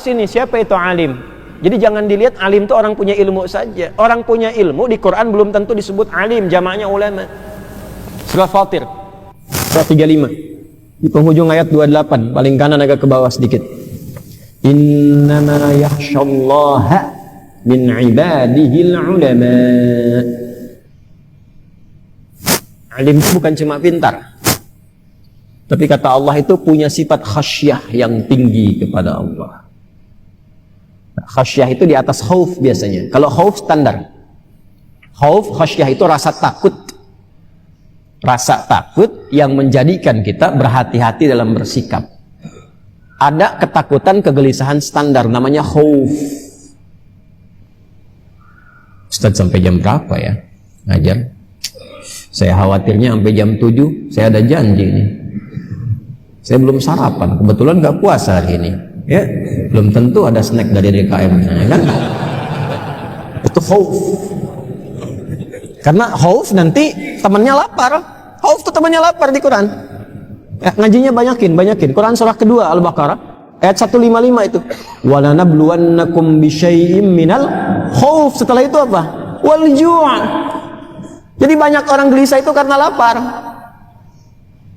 bahas ini siapa itu alim. Jadi jangan dilihat alim itu orang punya ilmu saja. Orang punya ilmu di Quran belum tentu disebut alim, jamaknya ulama. Surah Fatir, surah 35. Di penghujung ayat 28, paling kanan agak ke bawah sedikit. Innama yakhshallaha min ibadihil ulama. Alim itu bukan cuma pintar, tapi kata Allah itu punya sifat khasyah yang tinggi kepada Allah. Nah, khasyah itu di atas khauf biasanya. Kalau khauf standar, khauf, khasyah itu rasa takut. Rasa takut yang menjadikan kita berhati-hati dalam bersikap. Ada ketakutan, kegelisahan standar, namanya khauf. Ustaz, sampai jam berapa ya ngajar? Saya khawatirnya sampai jam 7, saya ada janji nih. Saya belum sarapan, kebetulan nggak puasa hari ini. Ya, belum tentu ada snack dari DKM, ya kan? Itu khauf. Karena khauf nanti temannya lapar. Khauf itu temannya lapar di Quran. Ya, ngajinya banyakin. Quran surah kedua Al-Baqarah ayat 155 itu. Wa lanabluwannakum bisyai'im minal khauf. Setelah itu apa? Wal ju'. Jadi banyak orang gelisah itu karena lapar.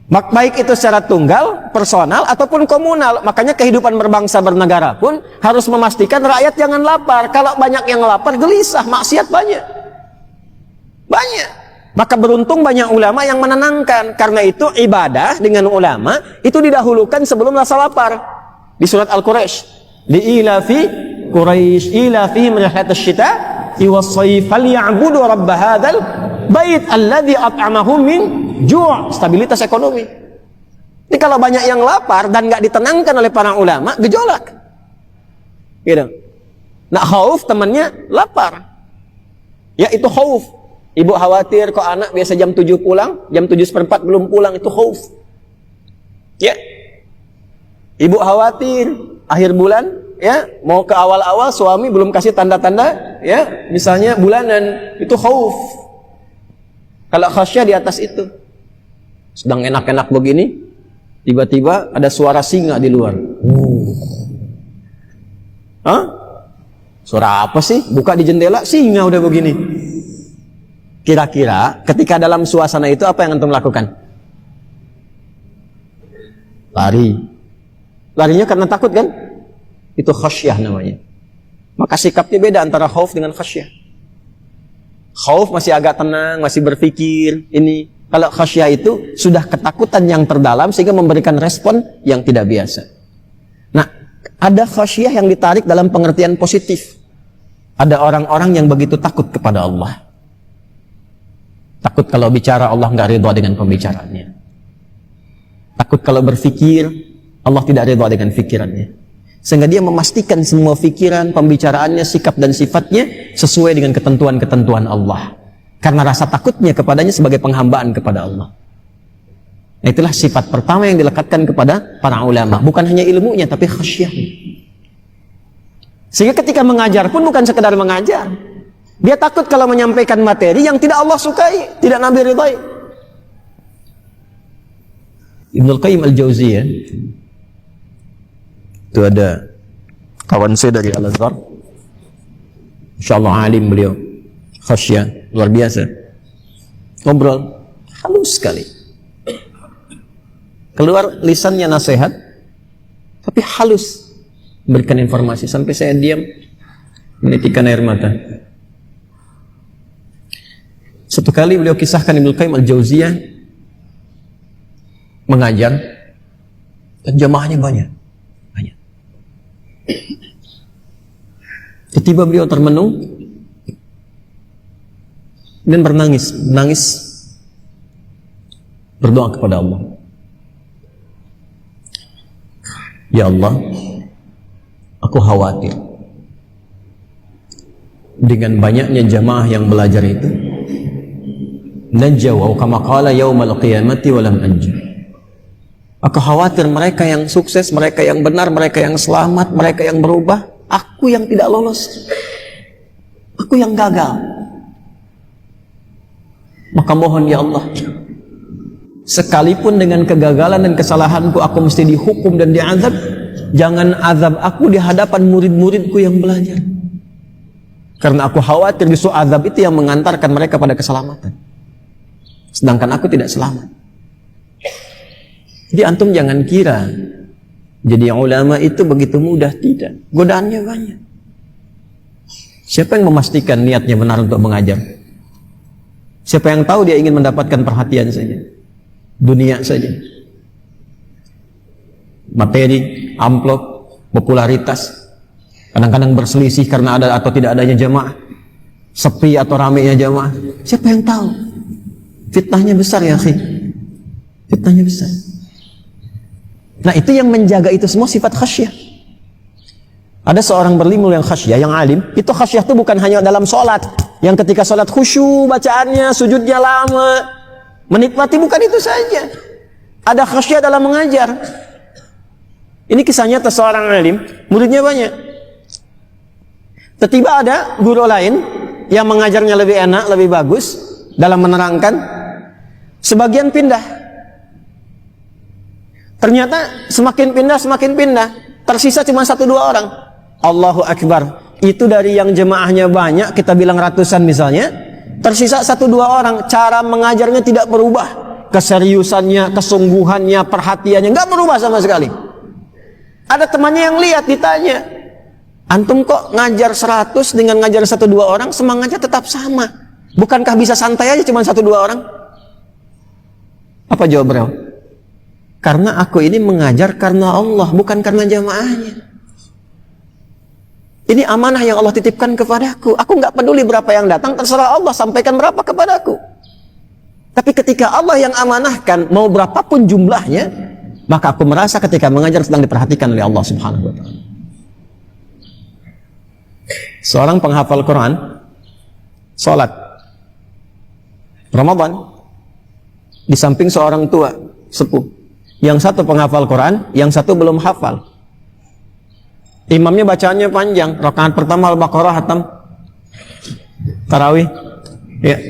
Baik itu secara tunggal, personal, ataupun komunal. Makanya kehidupan berbangsa bernegara pun harus memastikan rakyat jangan lapar. Kalau banyak yang lapar, gelisah, maksiat banyak. Maka beruntung banyak ulama yang menenangkan. Karena itu ibadah dengan ulama itu didahulukan sebelum rasa lapar. Di surat Al-Quraisy, li'ilafi Quraisy ilafi min rihlatis syita'i was-sayf falyabudu rabb hadzal bait alladzi at'amahum min ju'. Stabilitas ekonomi. Jadi kalau banyak yang lapar dan nggak ditenangkan oleh para ulama, gejolak. Gitu. Nah, khauf temannya lapar. Ya, itu khauf. Ibu khawatir kok anak biasa jam 7 pulang, jam 7:15 belum pulang, itu khauf. Ya. Ibu khawatir akhir bulan, ya, mau ke awal-awal suami belum kasih tanda-tanda, ya, misalnya bulanan, itu khauf. Kalau khasyah di atas itu. Sedang enak-enak begini, tiba-tiba ada suara singa di luar. Hah? Suara apa sih? Buka di jendela, singa udah begini. Kira-kira ketika dalam suasana itu apa yang antum lakukan? Lari. Larinya karena takut kan? Itu khasyah namanya. Maka sikapnya beda antara khauf dengan khasyah. Khauf masih agak tenang, masih berpikir ini. Kalau khasyah itu sudah ketakutan yang terdalam sehingga memberikan respon yang tidak biasa. Nah, ada khasyah yang ditarik dalam pengertian positif. Ada orang-orang yang begitu takut kepada Allah. Takut kalau bicara Allah nggak ridha dengan pembicaraannya. Takut kalau berpikir Allah tidak ridha dengan pikirannya. Sehingga dia memastikan semua pikiran, pembicaraannya, sikap dan sifatnya sesuai dengan ketentuan-ketentuan Allah. Karena rasa takutnya kepadanya sebagai penghambaan kepada Allah. Nah, itulah sifat pertama yang dilekatkan kepada para ulama. Bukan hanya ilmunya, tapi khasyahnya. Sehingga ketika mengajar pun bukan sekedar mengajar. Dia takut kalau menyampaikan materi yang tidak Allah sukai, tidak Nabi ridhai. Ibnul Qayyim Al-Jauziyah, itu ada kawan saya dari Al-Azhar, insyaallah alim beliau, khasyah luar biasa, ngobrol halus sekali, keluar lisannya nasihat tapi halus, memberikan informasi sampai saya diam menitikkan air mata. Satu kali beliau kisahkan, Ibnul Qayyim Al-Jauziyah mengajar dan jamaahnya banyak. Tiba-tiba beliau termenung dan menangis berdoa kepada Allah. Ya Allah, aku khawatir dengan banyaknya jamaah yang belajar itu, najjaw kama qala yaumal qiyamati wa lam anju. Aku khawatir mereka yang sukses, mereka yang benar, mereka yang selamat, mereka yang berubah, aku yang tidak lolos, aku yang gagal. Maka mohon ya Allah, sekalipun dengan kegagalan dan kesalahanku aku mesti dihukum dan diazab, jangan azab aku di hadapan murid-muridku yang belajar. Karena aku khawatir justru azab itu yang mengantarkan mereka pada keselamatan. Sedangkan aku tidak selamat. Jadi antum jangan kira jadi ulama itu begitu mudah, tidak. Godaannya banyak. Siapa yang memastikan niatnya benar untuk mengajar? Siapa yang tahu dia ingin mendapatkan perhatian saja? Dunia saja. Materi, amplop, popularitas. Kadang-kadang berselisih karena ada atau tidak adanya jamaah. Sepi atau ramainya jamaah. Siapa yang tahu? Fitnahnya besar ya, akhi. Fitnahnya besar. Nah, itu yang menjaga itu semua sifat khasyah. Ada seorang berlimul yang khasyah, yang alim. Itu khasyah itu bukan hanya dalam sholat. Yang ketika sholat khusyuk bacaannya, sujudnya lama, menikmati, bukan itu saja. Ada khasyah dalam mengajar. Ini kisahnya seorang alim, muridnya banyak. Tiba-tiba ada guru lain yang mengajarnya lebih enak, lebih bagus dalam menerangkan. Sebagian pindah. Ternyata semakin pindah, tersisa cuma 1-2 orang. Allahu Akbar. Itu dari yang jemaahnya banyak, kita bilang ratusan misalnya, tersisa 1-2 orang. Cara mengajarnya tidak berubah. Keseriusannya, kesungguhannya, perhatiannya nggak berubah sama sekali. Ada temannya yang lihat, ditanya, antum kok ngajar 100 dengan ngajar 1-2 orang, semangatnya tetap sama. Bukankah bisa santai aja cuma 1-2 orang? Apa jawab beliau? Karena aku ini mengajar karena Allah, bukan karena jamaahnya. Ini amanah yang Allah titipkan kepadaku. Aku nggak peduli berapa yang datang, terserah Allah sampaikan berapa kepadaku. Tapi ketika Allah yang amanahkan, mau berapapun jumlahnya, maka aku merasa ketika mengajar sedang diperhatikan oleh Allah Subhanahu wa Ta'ala. Seorang penghafal Quran, sholat Ramadan, di samping seorang tua sepuh. Yang satu penghafal Quran, yang satu belum hafal. Imamnya bacaannya panjang. Rakaat pertama Al-Baqarah hatam. Tarawih. Ya.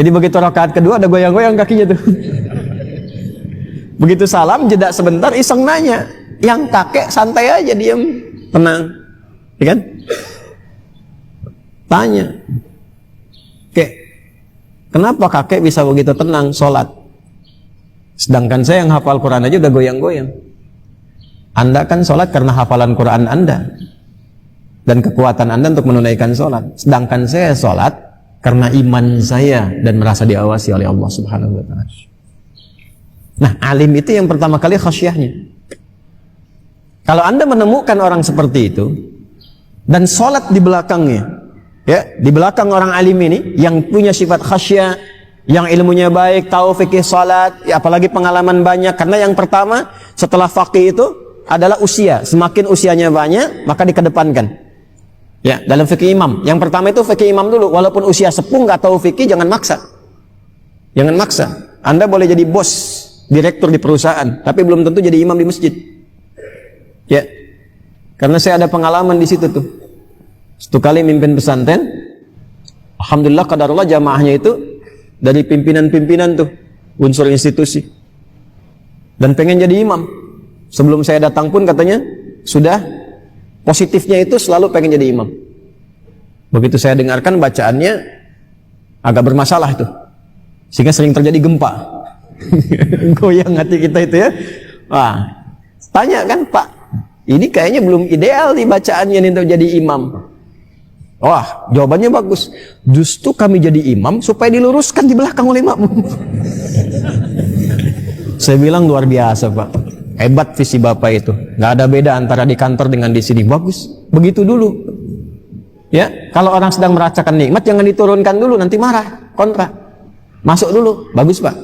Jadi begitu rakaat kedua ada goyang-goyang kakinya tuh. Begitu salam, jeda sebentar, iseng nanya. Yang kakek santai aja, diam, tenang. Ya kan? Tanya. Kek, kenapa kakek bisa begitu tenang sholat? Sedangkan saya yang hafal Quran aja udah goyang-goyang. Anda kan sholat karena hafalan Quran Anda dan kekuatan Anda untuk menunaikan sholat. Sedangkan saya sholat karena iman saya dan merasa diawasi oleh Allah Subhanahu wa Ta'ala. Nah, alim itu yang pertama kali khasyahnya. Kalau Anda menemukan orang seperti itu dan sholat di belakangnya, ya, di belakang orang alim ini yang punya sifat khasyah, yang ilmunya baik, tahu fikih salat, ya, apalagi pengalaman banyak. Karena yang pertama setelah faqih itu adalah usia. Semakin usianya banyak, maka dikedepankan. Ya, dalam fikih imam. Yang pertama itu fikih imam dulu. Walaupun usia sepuh nggak tahu fikih, jangan maksa. Jangan maksa. Anda boleh jadi bos, direktur di perusahaan, tapi belum tentu jadi imam di masjid. Ya, karena saya ada pengalaman di situ tuh. Satu kali mimpin pesantren, alhamdulillah qadarullah jamaahnya itu dari pimpinan-pimpinan tuh, unsur institusi. Dan pengen jadi imam. Sebelum saya datang pun katanya, sudah positifnya itu selalu pengen jadi imam. Begitu saya dengarkan bacaannya, agak bermasalah tuh. Sehingga sering terjadi gempa. Goyang hati kita itu ya. Wah, tanya kan, Pak, ini kayaknya belum ideal nih bacaannya nih untuk jadi imam. Wah, jawabannya bagus. Justru kami jadi imam supaya diluruskan di belakang oleh makmum. Saya bilang luar biasa, Pak. Hebat visi Bapak itu. Nggak ada beda antara di kantor dengan di sini. Bagus. Begitu dulu. Ya, kalau orang sedang merasakan nikmat jangan diturunkan dulu, nanti marah, kontra. Masuk dulu. Bagus, Pak.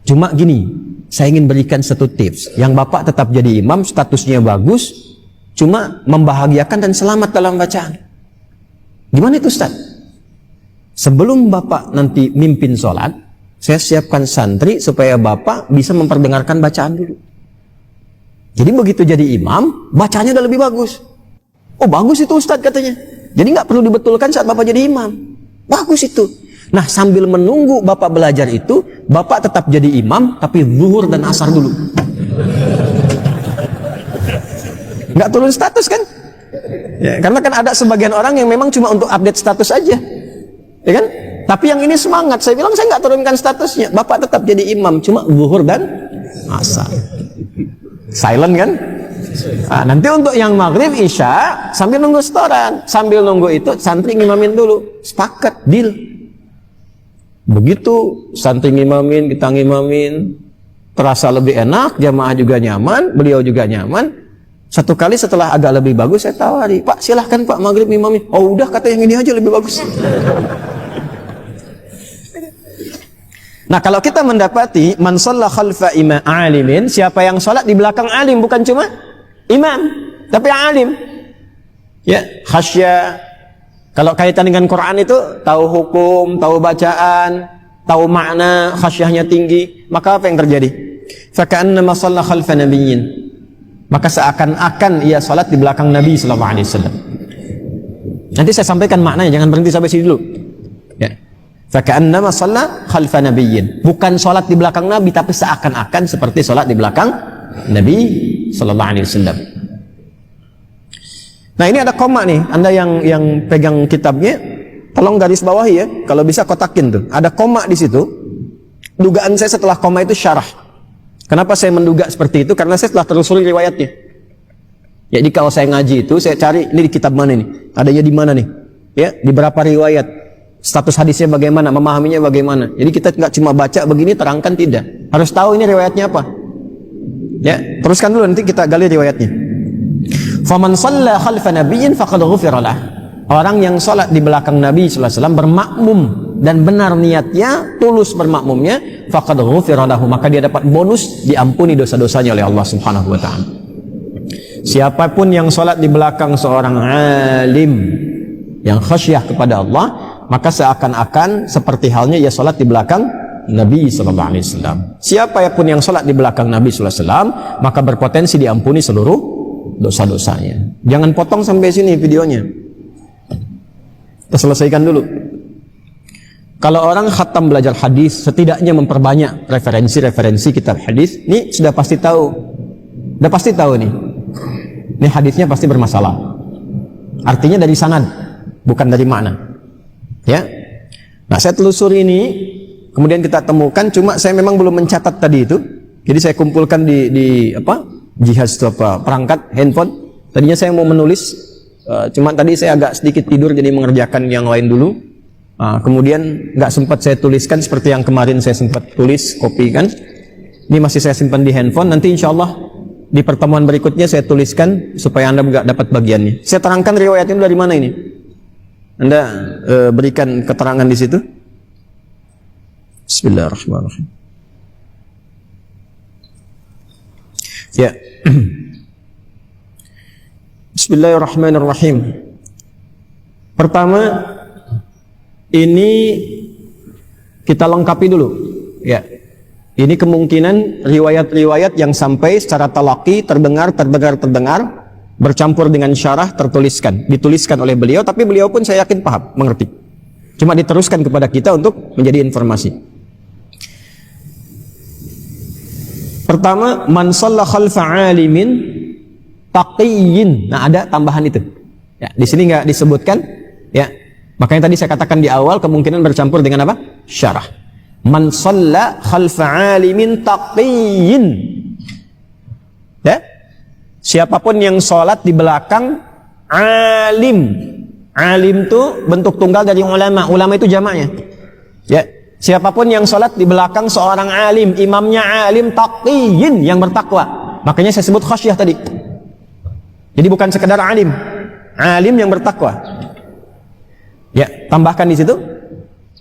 Cuma gini, saya ingin berikan satu tips. Yang Bapak tetap jadi imam, statusnya bagus, cuma membahagiakan dan selamat dalam bacaan. Gimana itu, Ustaz? Sebelum Bapak nanti mimpin sholat, saya siapkan santri supaya Bapak bisa memperdengarkan bacaan dulu. Jadi begitu jadi imam, bacanya udah lebih bagus. Oh, bagus itu Ustaz katanya. Jadi nggak perlu dibetulkan saat Bapak jadi imam. Bagus itu. Nah, sambil menunggu Bapak belajar itu, Bapak tetap jadi imam, tapi zuhur dan asar dulu. nggak turun status kan? Ya, karena kan ada sebagian orang yang memang cuma untuk update status aja, ya kan? Tapi yang ini semangat. Saya bilang saya nggak turunkan statusnya. Bapak tetap jadi imam, cuma zuhur dan asar. Silent kan? Nah, nanti untuk yang maghrib, isya, sambil nunggu setoran, sambil nunggu itu santri ngimamin dulu, sepakat, deal. Begitu santri ngimamin, kita ngimamin, terasa lebih enak, jamaah juga nyaman, beliau juga nyaman. Satu kali setelah agak lebih bagus, saya tawari, Pak silahkan Pak maghrib ngimamin. Oh udah, kata yang ini aja lebih bagus. Nah kalau kita mendapati man shalla khalfa imam alimin, siapa yang sholat di belakang alim, bukan cuma imam, tapi alim. Ya, khasyah. Kalau kaitan dengan Quran itu tahu hukum, tahu bacaan, tahu makna, khasyahnya tinggi, maka apa yang terjadi? Faka'annama shalla khalfa nabiyyin. Maka seakan-akan ia salat di belakang Nabi sallallahu alaihi wasallam. Nanti saya sampaikan maknanya, jangan berhenti sampai sini dulu. Ya. Faka'annama shalla khalfa nabiyyin. Bukan salat di belakang Nabi, tapi seakan-akan seperti salat di belakang Nabi sallallahu alaihi wasallam. Nah, ini ada koma nih. Anda yang pegang kitabnya, tolong garis bawahi ya. Kalau bisa kotakin tuh. Ada koma di situ. Dugaan saya setelah koma itu syarah. Kenapa saya menduga seperti itu? Karena saya telah telusuri riwayatnya. Jadi kalau saya ngaji itu, saya cari ini di kitab mana nih? Adanya di mana nih? Ya, di berapa riwayat? Status hadisnya bagaimana? Memahaminya bagaimana? Jadi kita nggak cuma baca begini, terangkan, tidak. Harus tahu ini riwayatnya apa. Ya, teruskan dulu nanti kita gali riwayatnya. Faman shalla khalfa nabiyyin faqad ghufira lah. Orang yang salat di belakang Nabi sallallahu alaihi wasallam bermakmum dan benar niatnya, tulus bermakmumnya, faqad ghufira lahu, maka dia dapat bonus diampuni dosa-dosanya oleh Allah Subhanahu wa taala. Siapapun yang salat di belakang seorang alim yang khasyah kepada Allah, maka seakan-akan seperti halnya ia salat di belakang Nabi sallallahu alaihi wasallam. Siapapun yang salat di belakang Nabi sallallahu alaihi wasallam, maka berpotensi diampuni seluruh dosa-dosanya. Jangan potong sampai sini videonya. Kita selesaikan dulu. Kalau orang khatam belajar hadis, setidaknya memperbanyak referensi-referensi kitab hadis, ini sudah pasti tahu. Sudah pasti tahu nih. Ini hadisnya pasti bermasalah. Artinya dari sanad, bukan dari makna. Ya. Nah, saya telusuri ini, kemudian kita temukan, cuma saya memang belum mencatat tadi itu. Jadi saya kumpulkan di jihaz perangkat handphone. Tadinya saya mau menulis, cuma tadi saya agak sedikit tidur jadi mengerjakan yang lain dulu. Kemudian nggak sempat saya tuliskan seperti yang kemarin saya sempat tulis, kopikan. Ini masih saya simpan di handphone. Nanti insya Allah di pertemuan berikutnya saya tuliskan supaya Anda nggak dapat bagiannya. Saya terangkan riwayatnya dari mana ini. Anda berikan keterangan di situ. Bismillahirrahmanirrahim. Ya. Bismillahirrahmanirrahim. Pertama, ini kita lengkapi dulu. Ya, ini kemungkinan riwayat-riwayat yang sampai secara talaki terdengar, bercampur dengan syarah dituliskan oleh beliau, tapi beliau pun saya yakin paham, mengerti. Cuma diteruskan kepada kita untuk menjadi informasi. Pertama, man shalla khalfa alimin taqiyyin. Nah, ada tambahan itu. Ya, di sini nggak disebutkan. Ya, makanya tadi saya katakan di awal kemungkinan bercampur dengan apa? Syarah. Man shalla khalfa alimin taqiyyin. Ya, siapapun yang sholat di belakang alim. Alim itu bentuk tunggal dari ulama. Ulama itu jamaknya. Ya, siapapun yang sholat di belakang seorang alim, imamnya alim taqiyyin, yang bertakwa. Makanya saya sebut khasyah tadi. Jadi bukan sekedar alim, alim yang bertakwa. Ya, tambahkan di situ,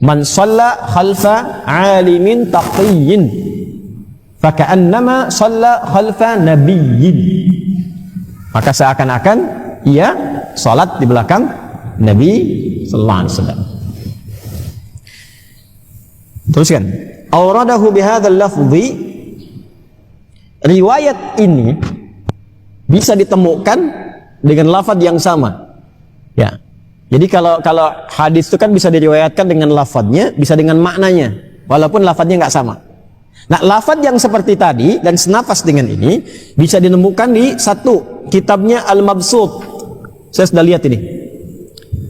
man shalla khalfa alimin taqiyyin, faka'annama shalla khalfa nabiyyin. Maka seakan-akan ia salat di belakang Nabi sallallahu alaihi wasallam. Teruskan. Awradahu bihadzal lafzi. Riwayat ini bisa ditemukan dengan lafaz yang sama. Ya. Jadi kalau hadis itu kan bisa diriwayatkan dengan lafaznya, bisa dengan maknanya, walaupun lafaznya nggak sama. Nah, lafaz yang seperti tadi dan senafas dengan ini bisa ditemukan di satu kitabnya Al-Mabsut. Saya sudah lihat ini.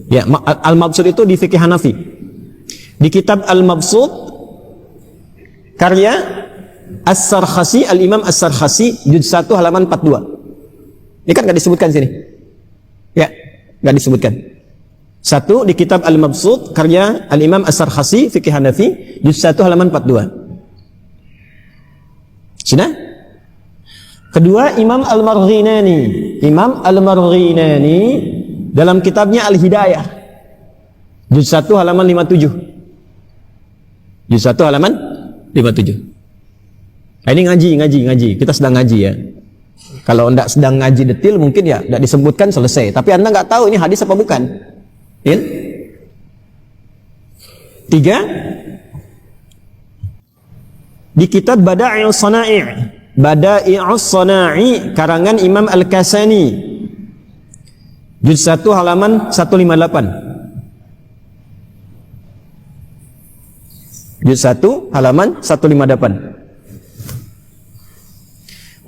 Ya, Al-Mabsut itu di fikih Hanafi. Di kitab Al-Mabsut karya As-Sarkhasi, Al-Imam As-Sarkhasi, juz 1 halaman 42. Ini kan nggak disebutkan sini. Ya, nggak disebutkan. Satu di kitab Al-Mabsut karya Al-Imam As-Sarkhasi fikih Hanafi, juz 1 halaman 42. Sudah? Kedua, Imam Al-Marghinani. Imam Al-Marghinani dalam kitabnya Al-Hidayah, juz 1 halaman 57. Juz 1 halaman 57. Nah, ini ngaji. Kita sedang ngaji ya. Kalau anda sedang ngaji detil mungkin ya tidak disebutkan selesai. Tapi anda nggak tahu ini hadis apa bukan. Ya? 3. Di kitab Bada'i'us Sana'i karangan Imam Al-Kasani, juz 1 halaman 158. Juz 1 halaman 158.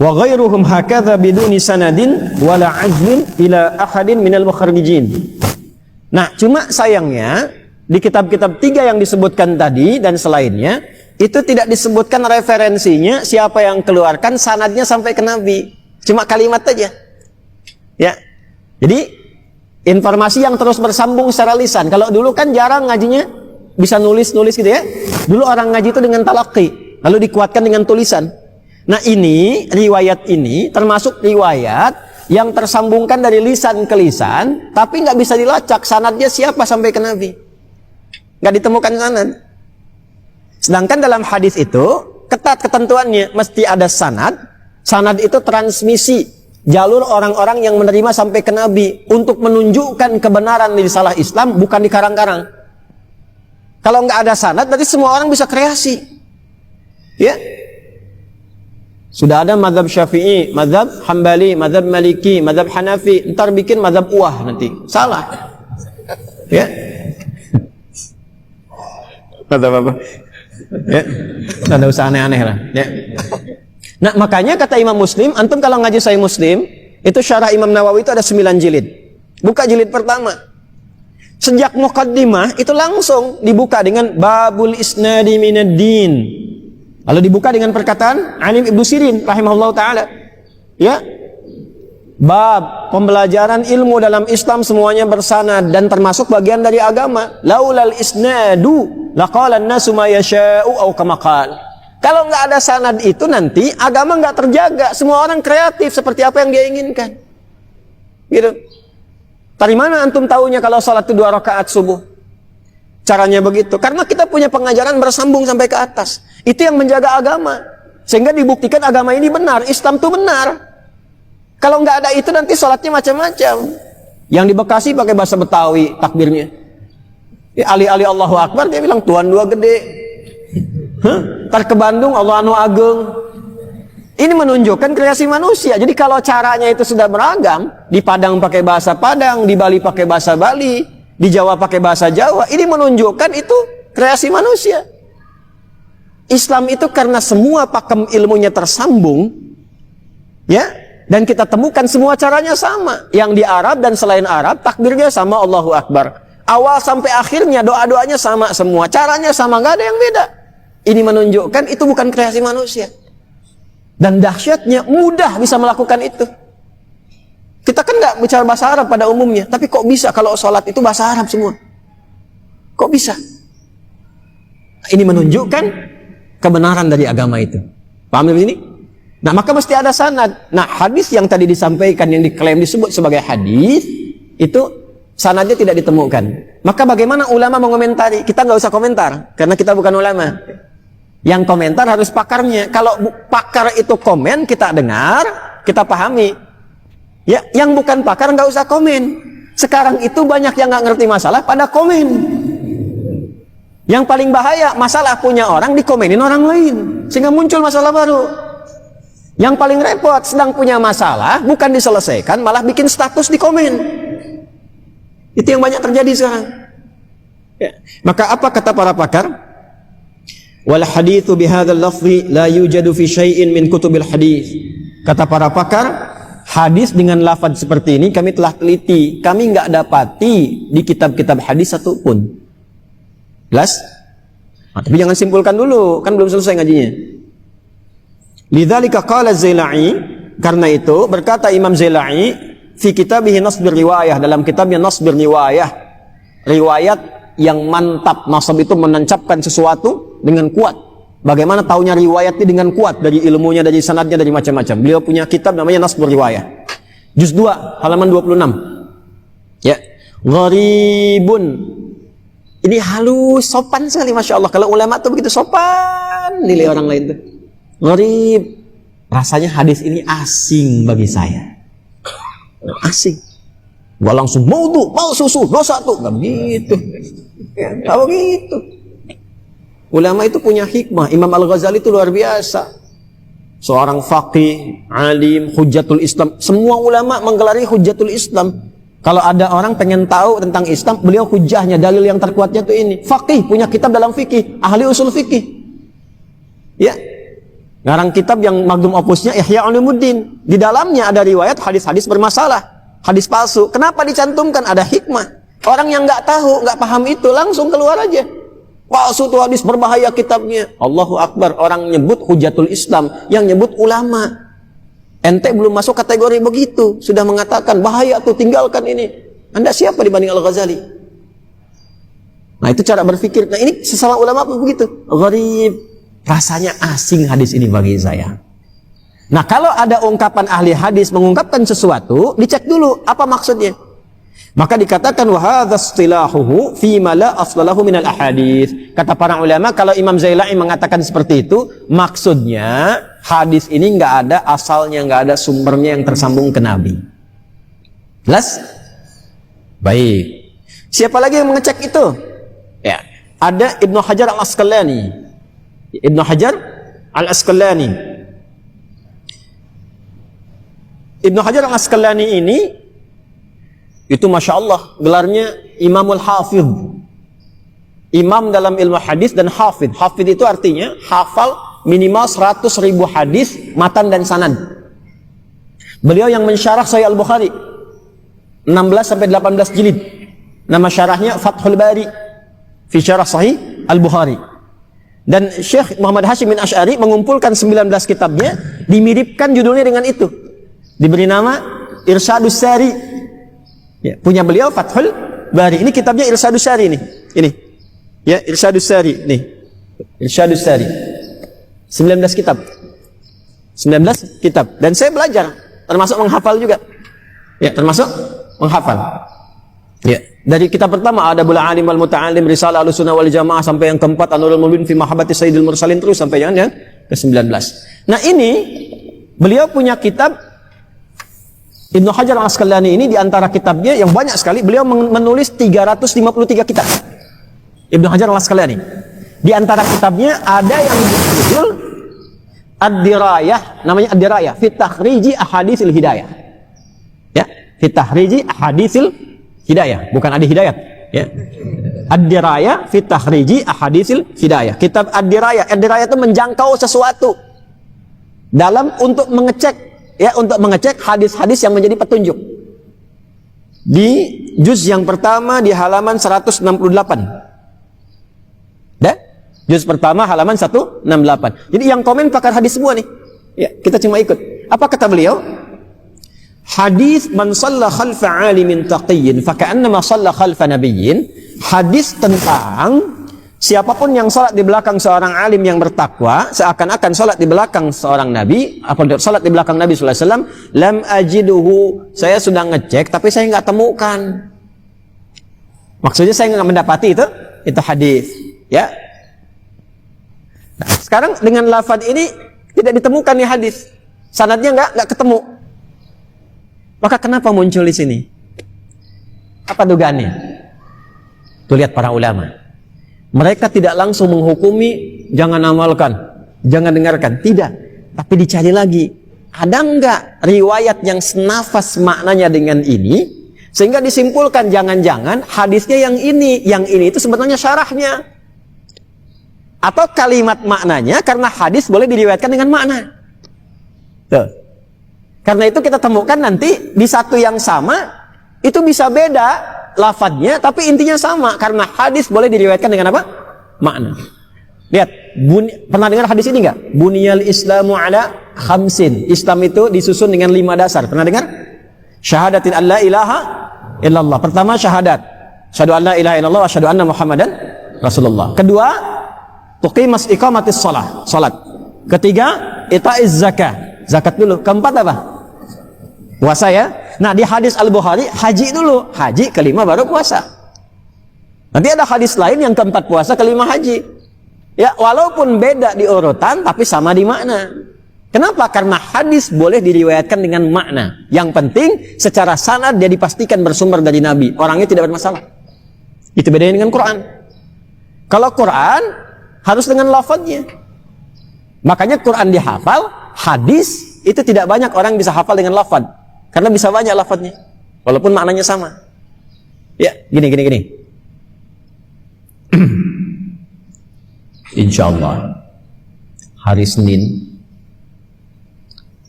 Wa ghairuhum hakadha biduni sanadin wala azlin ila ahadin minal mukharrijin. Nah, cuma sayangnya di kitab-kitab 3 yang disebutkan tadi dan selainnya itu tidak disebutkan referensinya, siapa yang keluarkan, sanadnya sampai ke Nabi. Cuma kalimat aja. Ya. Jadi informasi yang terus bersambung secara lisan. Kalau dulu kan jarang ngajinya bisa nulis-nulis gitu ya. Dulu orang ngaji itu dengan talaqi, lalu dikuatkan dengan tulisan. Nah, ini riwayat ini termasuk riwayat yang tersambungkan dari lisan ke lisan, tapi nggak bisa dilacak sanadnya siapa sampai ke Nabi. Nggak ditemukan sanad. Sedangkan dalam hadis itu ketat ketentuannya, mesti ada sanad. Sanad itu transmisi jalur orang-orang yang menerima sampai ke Nabi untuk menunjukkan kebenaran di risalah Islam, bukan di karang-karang. Kalau nggak ada sanad, berarti semua orang bisa kreasi. Ya, sudah ada mazhab Syafi'i, mazhab Hambali, mazhab Maliki, mazhab Hanafi, ntar bikin mazhab Uwah nanti. Salah. Ya. Mazhab apa? Ya. Nggak usah aneh-aneh lah. Ya. Nah, makanya kata Imam Muslim, antum kalau ngaji Sahih Muslim, itu syarah Imam Nawawi itu ada 9 jilid. Buka jilid pertama. Sejak muqaddimah itu langsung dibuka dengan babul isnadi minad din. Lalu dibuka dengan perkataan Alim Ibnu Sirin rahimahullah taala. Ya. Bab pembelajaran ilmu dalam Islam semuanya bersanad dan termasuk bagian dari agama. Laulal isnadu laqala an-nasu ma yasha'u aw kama qala. Kalau nggak ada sanad itu nanti agama nggak terjaga. Semua orang kreatif seperti apa yang dia inginkan. Gitu. Dari mana antum tahunya kalau salat itu 2 rakaat subuh? Caranya begitu. Karena kita punya pengajaran bersambung sampai ke atas. Itu yang menjaga agama. Sehingga dibuktikan agama ini benar. Islam itu benar. Kalau nggak ada itu nanti salatnya macam-macam. Yang di Bekasi pakai bahasa Betawi takbirnya. Ali-ali Allahu Akbar dia bilang Tuhan 2 gede. Ntar ke Bandung Allah anu ageng. Ini menunjukkan kreasi manusia. Jadi kalau caranya itu sudah beragam, di Padang pakai bahasa Padang, di Bali pakai bahasa Bali, di Jawa pakai bahasa Jawa, ini menunjukkan itu kreasi manusia. Islam itu karena semua pakem ilmunya tersambung, ya, dan kita temukan semua caranya sama. Yang di Arab dan selain Arab, takbirnya sama Allahu Akbar. Awal sampai akhirnya doa-doanya sama semua, caranya sama, nggak ada yang beda. Ini menunjukkan itu bukan kreasi manusia. Dan dahsyatnya mudah bisa melakukan itu. Kita kan nggak bicara bahasa Arab pada umumnya, tapi kok bisa kalau sholat itu bahasa Arab semua? Kok bisa? Ini menunjukkan kebenaran dari agama itu. Paham ini? Nah, maka mesti ada sanad. Nah, hadis yang tadi disampaikan yang diklaim disebut sebagai hadis itu sanadnya tidak ditemukan. Maka bagaimana ulama mengomentari? Kita nggak usah komentar karena kita bukan ulama. Yang komentar harus pakarnya. Kalau pakar itu komen, kita dengar, kita pahami. Ya, yang bukan pakar nggak usah komen. Sekarang itu banyak yang nggak ngerti masalah pada komen. Yang paling bahaya, masalah punya orang dikomenin orang lain, sehingga muncul masalah baru. Yang paling repot, sedang punya masalah, bukan diselesaikan, malah bikin status di komen. Itu yang banyak terjadi sekarang. Ya. Maka apa kata para pakar? Wal haditsu bihadzal lafzi la yujadu fi syai'in min kutubil hadits. Kata para pakar, Hadis dengan lafaz seperti ini kami telah teliti, kami nggak dapati di kitab-kitab hadis satupun. Jelas? Nah, tapi jangan simpulkan dulu, kan belum selesai ngajinya. Lidzalika qala Az-Zailai, karena itu berkata Imam Zailai fi kitabih Nasbir Riwayah, dalam kitabnya Nasbir Riwayah, riwayat yang mantap. Nasab itu menancapkan sesuatu dengan kuat. Bagaimana taunya riwayat ini dengan kuat, dari ilmunya, dari sanadnya, dari macam-macam. Beliau punya kitab namanya Nasbur Riwayah. Juz 2, halaman 26. Ya. Gharibun. Ini halus, sopan sekali, Masya Allah. Kalau ulama tuh begitu sopan nilai orang lain tuh. Gharib. Rasanya hadis ini asing bagi saya. Asing. Gua langsung maudhu, mau susu, dosa tuh. Gak begitu. Gak begitu. Ulama itu punya hikmah. Imam Al-Ghazali itu luar biasa. Seorang faqih, alim, hujjatul Islam. Semua ulama menggelari hujjatul Islam. Kalau ada orang pengen tahu tentang Islam, beliau hujahnya, dalil yang terkuatnya itu ini. Faqih, punya kitab dalam fikih, ahli usul fikih. Ya. Ngarang kitab yang magdum opusnya Ihya Ulumuddin. Di dalamnya ada riwayat hadis-hadis bermasalah, hadis palsu. Kenapa dicantumkan? Ada hikmah. Orang yang nggak tahu, nggak paham itu, langsung keluar aja. Palsu itu hadis, berbahaya kitabnya. Allahu Akbar, orang nyebut hujatul Islam, yang nyebut ulama. Ente belum masuk kategori begitu, sudah mengatakan bahaya tuh, tinggalkan ini. Anda siapa dibanding Al-Ghazali? Nah, itu cara berpikir. Nah, ini sesama ulama pun begitu. Gharib, rasanya asing hadis ini bagi saya. Nah, kalau ada ungkapan ahli hadis mengungkapkan sesuatu, dicek dulu apa maksudnya. Maka dikatakan wa hadza istilahuhu fi ma la aslalahu minal ahadits. Kata para ulama, kalau Imam Zailai mengatakan seperti itu, maksudnya hadis ini nggak ada asalnya, nggak ada sumbernya yang tersambung ke Nabi. Jelas? Baik. Siapa lagi yang mengecek itu? Ya, ada Ibnu Hajar Al-Asqalani. Ibnu Hajar Al-Asqalani. Ibnu Hajar Al-Asqalani ini itu Masya Allah, gelarnya Imamul Hafidh. Imam dalam ilmu hadis dan hafidh. Hafidh itu artinya hafal minimal 100.000 hadis, matan dan sanad. Beliau yang mensyarah Sahih Al-Bukhari 16-18 jilid. Nama syarahnya Fathul Bari fi syarah Sahih Al-Bukhari. Dan Syekh Muhammad Hashim bin Asy'ari mengumpulkan 19 kitabnya, dimiripkan judulnya dengan itu. Diberi nama Irsyadus Sari. Ya, punya beliau Fathul Bari. Ini kitabnya Irsyadus Sari ini. Ini. Ya, Irsyadus Sari nih. Irsyadus Sari. 19 kitab. 19 kitab. Dan saya belajar, termasuk menghafal juga. Ya, termasuk menghafal. Ya, dari kitab pertama Adabul Alim wal Muta'alim, Risalah Ahlussunnah wal Jamaah, sampai yang keempat An-Nurul Mubin fi Mahabbati Sayyidil Mursalin, terus sampai yang ke-19. Nah, ini beliau punya kitab Ibnu Hajar Al-Asqalani ini, di antara kitabnya yang banyak sekali, beliau menulis 353 kitab. Ibnu Hajar Al-Asqalani. Di antara kitabnya ada yang berjudul Ad-Dirayah, namanya Ad-Dirayah fi Takhriji Ahaditsil Hidayah. Ya, fi Takhriji Ahaditsil Hidayah, bukan Adi Hidayat, ya. Ad-Dirayah fi Takhriji Ahaditsil Hidayah. Kitab Ad-Dirayah, Ad-Dirayah itu menjangkau sesuatu dalam untuk mengecek, ya, untuk mengecek hadis-hadis yang menjadi petunjuk. Di juz yang pertama di halaman 168. Dan juz pertama halaman 168. Jadi yang komen pakar hadis semua nih. Ya, kita cuma ikut. Apa kata beliau? Hadis man shalla khalfa alimin taqiyyin fa ka'annama shalla khalfa nabiyyin. Hadis tentang siapapun yang salat di belakang seorang alim yang bertakwa, seakan-akan salat di belakang seorang nabi, apa salat di belakang Nabi sallallahu alaihi wasallam, lam ajiduhu, saya sudah ngecek tapi saya nggak temukan. Maksudnya saya nggak mendapati itu hadis, ya. Nah, sekarang dengan lafaz ini tidak ditemukan nih hadis, sanadnya nggak ketemu. Maka kenapa muncul di sini? Apa dugaannya? Tuh lihat para ulama. Mereka tidak langsung menghukumi, jangan amalkan, jangan dengarkan. Tidak. Tapi dicari lagi. Ada enggak riwayat yang senafas maknanya dengan ini, sehingga disimpulkan jangan-jangan hadisnya yang ini itu sebetulnya syarahnya. Atau kalimat maknanya, karena hadis boleh diriwayatkan dengan makna. Tuh. Karena itu kita temukan nanti di satu yang sama itu bisa beda lafadznya, tapi intinya sama. Karena hadis boleh diriwayatkan dengan apa? Makna. Lihat, pernah dengar hadis ini enggak? Buniyal Islamu ala khamsin. Islam itu disusun dengan 5 dasar. Pernah dengar? Syahadatin an la ilaha illallah. Pertama syahadat. Syahadu an la ilaha illallah wa syahadu anna Muhammadan Rasulullah. Kedua, tuqimas iqamatis shalah. Salat. Ketiga, itaiz zakah. Zakat dulu. Keempat apa? Puasa ya. Nah, di hadis Al-Bukhari haji dulu. Haji, kelima baru puasa. Nanti ada hadis lain yang keempat puasa, kelima haji. Ya, walaupun beda di urutan tapi sama di makna. Kenapa? Karena hadis boleh diriwayatkan dengan makna. Yang penting secara sanad dia dipastikan bersumber dari Nabi. Orangnya tidak bermasalah. Itu bedanya dengan Quran. Kalau Quran harus dengan lafadznya. Makanya Quran dihafal, hadis itu tidak banyak orang bisa hafal dengan lafadz. Karena bisa banyak lafadznya. Walaupun maknanya sama. Ya, gini. Insya Allah hari Senin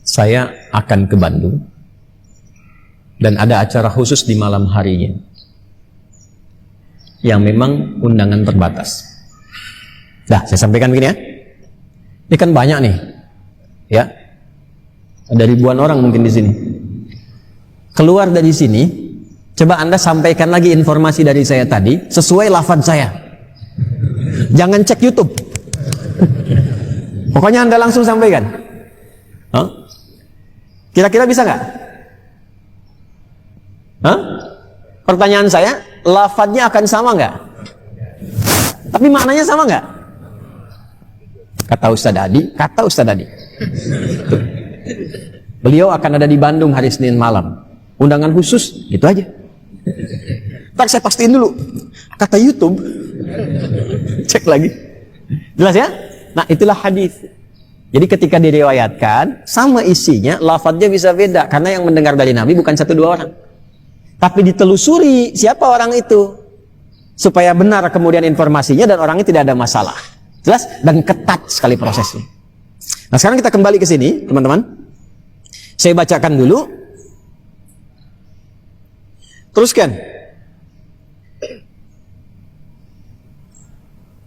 saya akan ke Bandung dan ada acara khusus di malam harinya yang memang undangan terbatas. Dah, saya sampaikan begini ya. Ini kan banyak nih, ya, ada ribuan orang mungkin di sini. Keluar dari sini, coba Anda sampaikan lagi informasi dari saya tadi sesuai lafaz saya. Jangan cek YouTube. Pokoknya Anda langsung sampaikan. Hah? Kira-kira bisa nggak? Hah? Pertanyaan saya, lafadznya akan sama nggak? Tapi maknanya sama nggak? Kata Ustadz Adi. Beliau akan ada di Bandung hari Senin malam. Undangan khusus, gitu aja. Ntar saya pastiin dulu. Kata YouTube, cek lagi. Jelas ya? Nah, itulah hadis. Jadi ketika diriwayatkan, sama isinya, lafadznya bisa beda. Karena yang mendengar dari Nabi bukan 1-2 orang. Tapi ditelusuri siapa orang itu. Supaya benar kemudian informasinya dan orangnya tidak ada masalah. Jelas? Dan ketat sekali prosesnya. Nah, sekarang kita kembali ke sini, teman-teman. Saya bacakan dulu. Teruskan.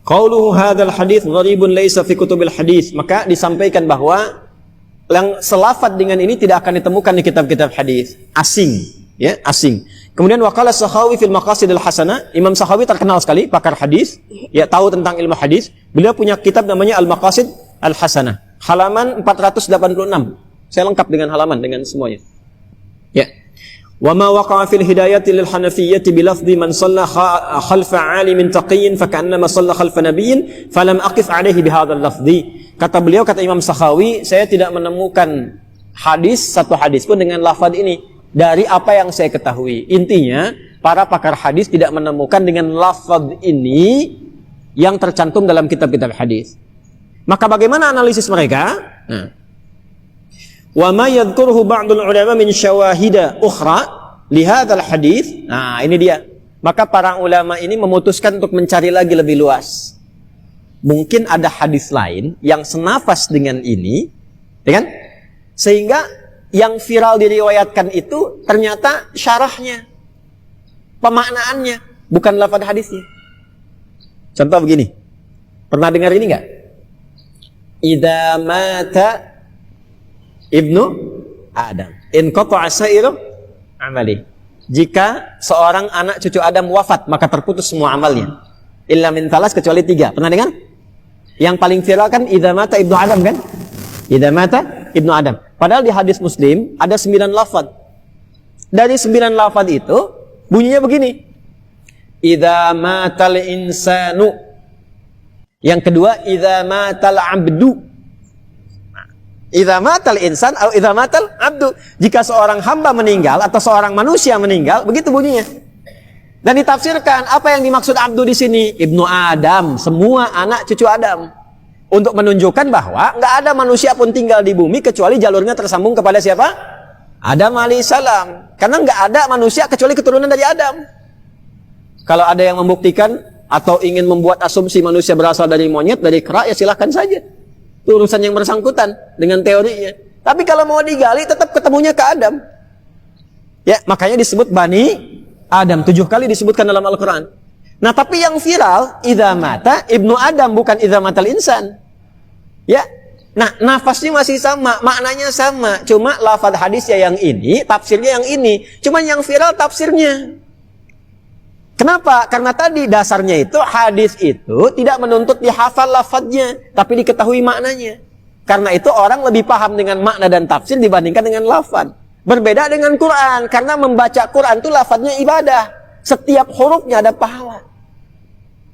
Qauluhu hadzal hadits gharibun laisa fi kutubil hadits. Maka disampaikan bahwa yang selafat dengan ini tidak akan ditemukan di kitab-kitab hadis. Asing, ya, asing. Kemudian waqala Sakhawi fil Maqasidil Hasanah. Imam Sakhawi terkenal sekali pakar hadis, ya, tahu tentang ilmu hadis. Beliau punya kitab namanya Al-Maqasid Al-Hasanah. Halaman 486. Saya lengkap dengan halaman dengan semuanya. Ya. Wa ma waqa'a fil hidayati lil hanafiyyati bi lafdhi man shalla khalfa 'alimin taqiyyin fa ka'annama shalla khalfa nabiyyin falam aqif 'alaihi bi hadzal lafdhi. Kata beliau, kata Imam Sakhawi, saya tidak menemukan satu hadis pun dengan lafaz ini dari apa yang saya ketahui. Intinya, para pakar hadis tidak menemukan dengan lafaz ini yang tercantum dalam kitab-kitab hadis. Maka bagaimana analisis mereka? Nah, wa ma yadhkuruhu ba'dul ulama min syawahida ukhra li hadzal hadits. Nah, ini dia. Maka para ulama ini memutuskan untuk mencari lagi lebih luas. Mungkin ada hadis lain yang senafas dengan ini, ya kan? Sehingga yang viral diriwayatkan itu ternyata syarahnya, pemaknaannya, bukan lafaz hadisnya. Contoh begini. Pernah dengar ini enggak? Idza mata Ibnu Adam, in qata'a sa'iru amali. Jika seorang anak cucu Adam wafat, maka terputus semua amalnya. Illa min thalas, kecuali 3. Pernah dengar? Yang paling viral kan idza mata Ibnu Adam kan? Idza mata Ibnu Adam. Padahal di hadis Muslim ada 9 lafaz. Dari 9 lafaz itu bunyinya begini. Idza matal insanu. Yang kedua, idza matal abdu. Idza matal insan atau idza matal abdu. Jika seorang hamba meninggal atau seorang manusia meninggal, begitu bunyinya. Dan ditafsirkan apa yang dimaksud abdu di sini? Ibnu Adam, semua anak cucu Adam. Untuk menunjukkan bahwa enggak ada manusia pun tinggal di bumi kecuali jalurnya tersambung kepada siapa? Adam alaihissalam. Karena enggak ada manusia kecuali keturunan dari Adam. Kalau ada yang membuktikan atau ingin membuat asumsi manusia berasal dari monyet, dari kera, ya silahkan saja. Itu urusan yang bersangkutan dengan teorinya. Tapi kalau mau digali tetap ketemunya ke Adam. Ya, makanya disebut Bani Adam. 7 kali disebutkan dalam Al-Quran. Nah, tapi yang viral, idza mata ibnu Adam, bukan idza matal insan. Ya. Nah, nafasnya masih sama, maknanya sama. Cuma lafaz hadisnya yang ini, tafsirnya yang ini. Cuma yang viral tafsirnya. Kenapa? Karena tadi dasarnya itu, hadis itu tidak menuntut dihafal lafaznya, tapi diketahui maknanya. Karena itu orang lebih paham dengan makna dan tafsir dibandingkan dengan lafaz. Berbeda dengan Quran, karena membaca Quran itu lafaznya ibadah. Setiap hurufnya ada pahala.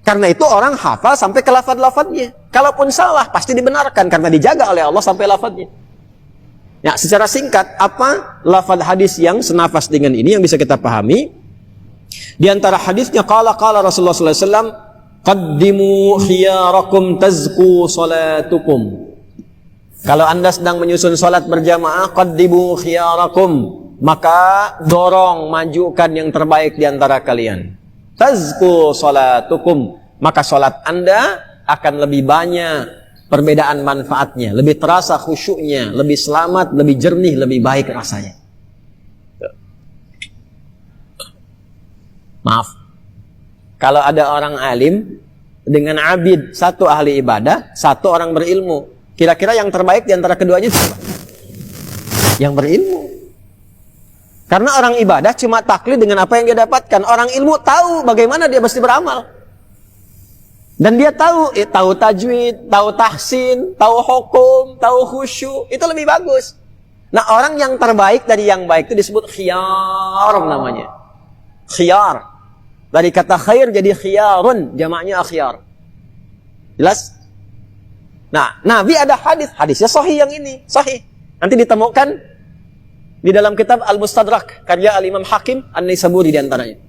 Karena itu orang hafal sampai ke lafaz-lafaznya. Kalaupun salah, pasti dibenarkan karena dijaga oleh Allah sampai lafaznya. Ya, secara singkat, apa lafaz hadis yang senafas dengan ini yang bisa kita pahami? Di antara hadisnya qala Rasulullah sallallahu alaihi wasallam, qaddimu khiyarakum tazku salatukum. Kalau Anda sedang menyusun salat berjamaah, qaddimu khiyarakum, maka dorong, majukan yang terbaik di antara kalian. Tazku salatukum, maka salat Anda akan lebih banyak perbedaan manfaatnya, lebih terasa khusyuknya, lebih selamat, lebih jernih, lebih baik rasanya. Maaf, kalau ada orang alim dengan abid, satu ahli ibadah, satu orang berilmu, kira-kira yang terbaik di antara keduanya siapa? Yang berilmu. Karena orang ibadah cuma taklid dengan apa yang dia dapatkan. Orang ilmu tahu bagaimana dia mesti beramal. Dan dia tahu tajwid, tahu tahsin, tahu hukum, tahu khusyuk, itu lebih bagus. Nah, orang yang terbaik dari yang baik itu disebut khiyar namanya. Khiyar. Dari kata khair jadi khiyarun, jamaknya akhyar. Jelas? Nah, Nabi ada hadisnya sahih yang ini, sahih. Nanti ditemukan di dalam kitab Al-Mustadrak, karya Al-Imam Hakim An-Naisaburi di antaranya.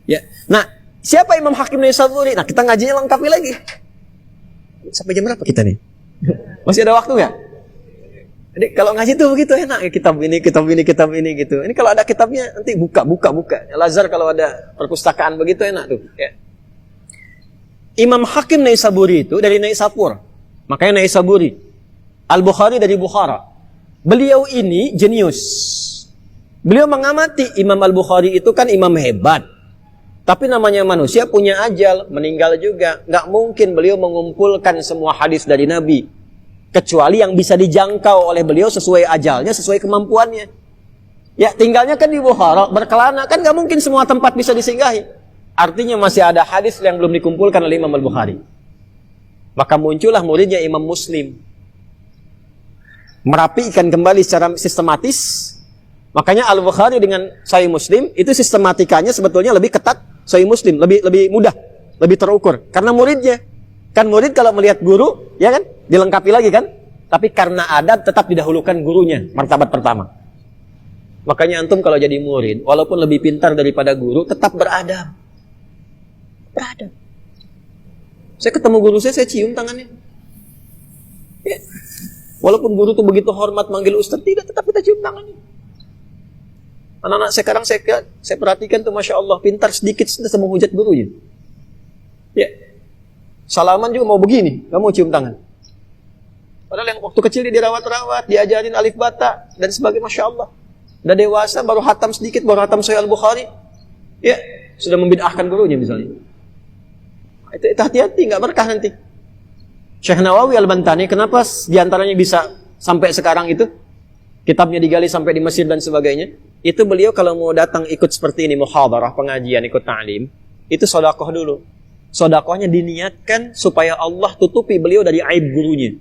Ya. Nah, siapa Imam Hakim An-Naisaburi? Nah, kita ngajinya lengkapi lagi. Sampai jam berapa kita nih? Masih ada waktu nggak? Jadi kalau ngaji tuh begitu enak, ya, kitab ini gitu. Ini kalau ada kitabnya nanti buka. Lazar kalau ada perpustakaan begitu enak tuh. Ya. Imam Hakim Naisaburi itu dari Naisapur, makanya Naisaburi. Al-Bukhari dari Bukhara. Beliau ini jenius. Beliau mengamati Imam Al-Bukhari itu kan imam hebat. Tapi namanya manusia punya ajal, meninggal juga. Nggak mungkin beliau mengumpulkan semua hadis dari Nabi. Kecuali yang bisa dijangkau oleh beliau sesuai ajalnya, sesuai kemampuannya. Ya, tinggalnya kan di Bukhara, berkelana, kan gak mungkin semua tempat bisa disinggahi. Artinya masih ada hadis yang belum dikumpulkan oleh Imam Al-Bukhari. Maka muncullah muridnya Imam Muslim. Merapikan kembali secara sistematis. Makanya Al-Bukhari dengan Sahih Muslim, itu sistematikanya sebetulnya lebih ketat Sahih Muslim, lebih mudah, lebih terukur. Karena muridnya. Kan murid kalau melihat guru, ya kan? Dilengkapi lagi kan? Tapi karena adab tetap didahulukan gurunya, martabat pertama. Makanya antum kalau jadi murid, walaupun lebih pintar daripada guru, tetap beradab. Beradab. Saya ketemu guru saya cium tangannya. Ya. Walaupun guru tuh begitu hormat manggil ustaz, tidak, tetap kita cium tangannya. Anak-anak sekarang saya perhatikan tuh, Masya Allah, pintar sedikit sudah menghujat gurunya. Ya. Salaman juga mau begini, gak mau cium tangan. Padahal yang waktu kecil dia dirawat-rawat, diajarin alif bata dan sebagainya, Masya Allah. Udah dewasa, baru hatam sedikit, baru hatam Sahih Al-Bukhari. Ya, sudah membid'ahkan gurunya misalnya. Itu hati-hati, gak berkah nanti. Syekh Nawawi Al-Bantani, kenapa diantaranya bisa sampai sekarang itu? Kitabnya digali sampai di Mesir dan sebagainya. Itu beliau kalau mau datang ikut seperti ini, muhadarah, pengajian, ikut ta'lim, itu sedekah dulu. Sedekahnya diniatkan supaya Allah tutupi beliau dari aib gurunya.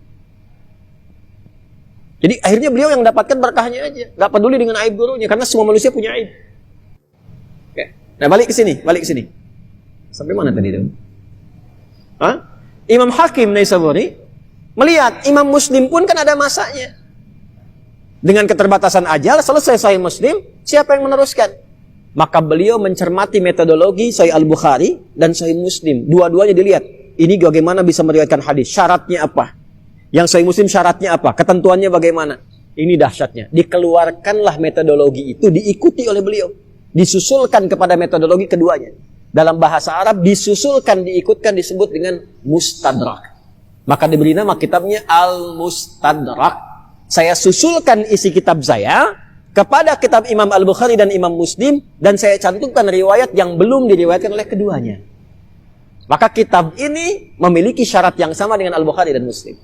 Jadi akhirnya beliau yang dapatkan berkahnya aja, nggak peduli dengan aib gurunya, karena semua manusia punya aib. Oke. Nah balik ke sini. Sampai mana tadi itu? Imam Hakim Naisaburi melihat Imam Muslim pun kan ada masanya. Dengan keterbatasan ajal, selesai Sahih Muslim, siapa yang meneruskan? Maka beliau mencermati metodologi Sahih Al-Bukhari dan Sahih Muslim. Dua-duanya dilihat. Ini bagaimana bisa meriwayatkan hadis. Syaratnya apa? Yang Sahih Muslim syaratnya apa? Ketentuannya bagaimana? Ini dahsyatnya. Dikeluarkanlah metodologi itu, diikuti oleh beliau. Disusulkan kepada metodologi keduanya. Dalam bahasa Arab, disusulkan, diikutkan, disebut dengan mustadrak. Maka diberi nama kitabnya Al-Mustadrak. saya susulkan isi kitab saya kepada kitab Imam Al-Bukhari dan Imam Muslim, dan saya cantumkan riwayat yang belum diriwayatkan oleh keduanya. Maka kitab ini memiliki syarat yang sama dengan Al-Bukhari dan Muslim.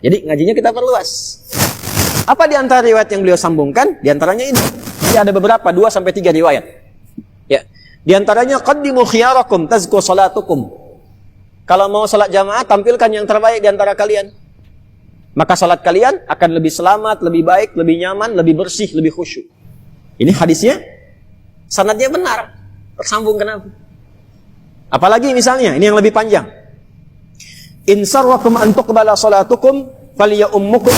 Jadi ngajinya kita perluas. Apa di antara riwayat yang beliau sambungkan? Di antaranya ini. Jadi ada beberapa, 2-3 riwayat. Ya. Di antaranya, qaddimu khiyarakum tazku salatukum. Kalau mau salat jamaah, tampilkan yang terbaik di antara kalian. Maka salat kalian akan lebih selamat, lebih baik, lebih nyaman, lebih bersih, lebih khusyuk. Ini hadisnya, sanadnya benar. Tersambung ke Nabi. Apalagi misalnya, ini yang lebih panjang. In sarrakum an tuqbala salatukum falyummukum.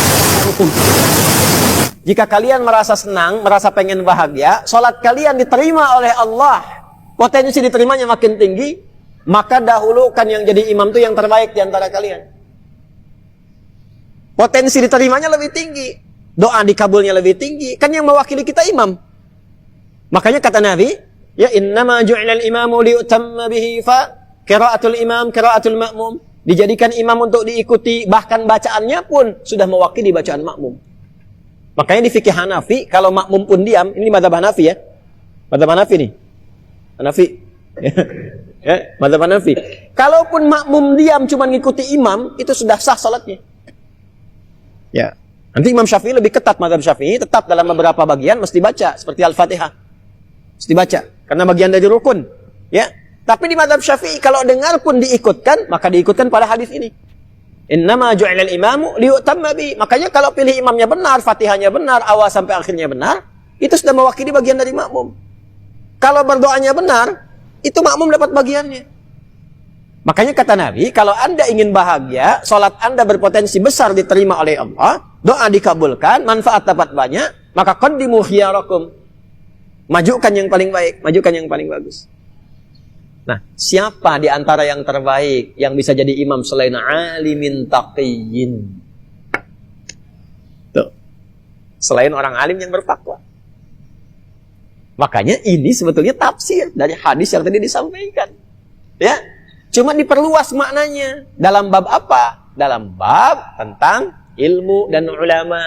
Jika kalian merasa senang, merasa pengen bahagia, salat kalian diterima oleh Allah, potensi diterimanya makin tinggi, maka dahulukan yang jadi imam itu yang terbaik di antara kalian. Potensi diterimanya lebih tinggi, doa dikabulnya lebih tinggi. Kan yang mewakili kita imam. Makanya kata Nabi, ya innama ju'ilal imamu liutamma bihi fa qiraatul imam qiraatul ma'mum. Dijadikan imam untuk diikuti, bahkan bacaannya pun sudah mewakili bacaan makmum. Makanya di fikih Hanafi, kalau makmum pun diam, ini mazhab Hanafi ya. Mazhab Hanafi nih. Hanafi. Ya, mazhab Hanafi. Kalaupun makmum diam cuma ngikuti imam, itu sudah sah salatnya. Ya. Nanti Imam Syafi'i lebih ketat, mazhab Syafi'i tetap dalam beberapa bagian mesti baca seperti Al-Fatihah. Mesti baca karena bagian dari rukun, ya. Tapi di mazhab Syafi'i kalau dengar pun diikutkan, maka diikutkan pada hadis ini. Innama ju'ilal imamu liyutamma bi. Makanya kalau pilih imamnya benar, Fatihahnya benar, awal sampai akhirnya benar, itu sudah mewakili bagian dari makmum. Kalau berdoanya benar, itu makmum dapat bagiannya. Makanya kata Nabi, kalau Anda ingin bahagia, salat Anda berpotensi besar diterima oleh Allah, doa dikabulkan, manfaat dapat banyak, maka qaddimu khiyarakum. Majukan yang paling baik, majukan yang paling bagus. Nah, siapa di antara yang terbaik yang bisa jadi imam selain alimin taqiyyin? Tuh. Selain orang alim yang bertakwa. Makanya ini sebetulnya tafsir dari hadis yang tadi disampaikan. Ya. Cuma diperluas maknanya. Dalam bab apa? Dalam bab tentang ilmu dan ulama